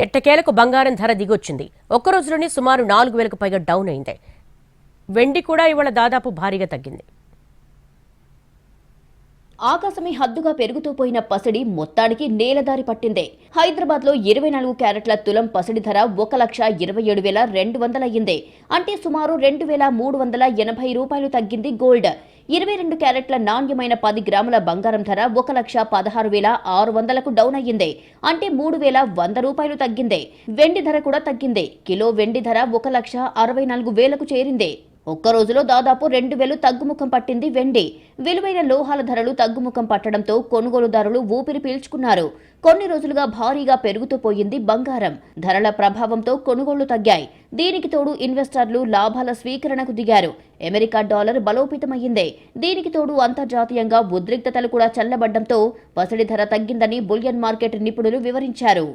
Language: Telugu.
ఎట్టకేలకు బంగారం ధర దిగొచ్చింది. ఒక్కరోజులోనే సుమారు 4,000కు పైగా డౌన్ అయింది. వెండి కూడా ఇవాళ దాదాపు భారీగా తగ్గింది. ఆకాశమే హద్దుగా పెరుగుతూ పోయిన పసిడి మొత్తానికి నేలదారి పట్టిందే. హైదరాబాద్ లో 24 క్యారెట్ల తులం పసిడి ధర 1,27,200 అయ్యింది. అంటే సుమారు 2,380 రూపాయలు తగ్గింది గోల్డ్. 22 క్యారెట్ల నాణ్యమైన 10 గ్రాముల బంగారం ధర 1,16,600కు డౌన్ అయ్యింది. అంటే 3,100 రూపాయలు తగ్గింది. వెండి ధర కూడా తగ్గింది. కిలో వెండి ధర 1,64,000కు చేరింది. ఒక్క రోజులో దాదాపు 2,000 తగ్గుముఖం పట్టింది వెండి. విలువైన లోహాల ధరలు తగ్గుముఖం పట్టడంతో కొనుగోలుదారులు ఊపిరి పీల్చుకున్నారు. కొన్ని రోజులుగా భారీగా పెరుగుతూ పోయింది బంగారం. ధరల ప్రభావంతో కొనుగోళ్లు తగ్గాయి. దీనికి తోడు ఇన్వెస్టర్లు లాభాల స్వీకరణకు దిగారు. అమెరికా డాలర్ బలోపేతమయ్యింది. దీనికి తోడు అంతర్జాతీయంగా ఉద్రిక్తతలు కూడా చల్లబడ్డంతో పసిడి ధర తగ్గిందని బులియన్ మార్కెట్ నిపుణులు వివరించారు.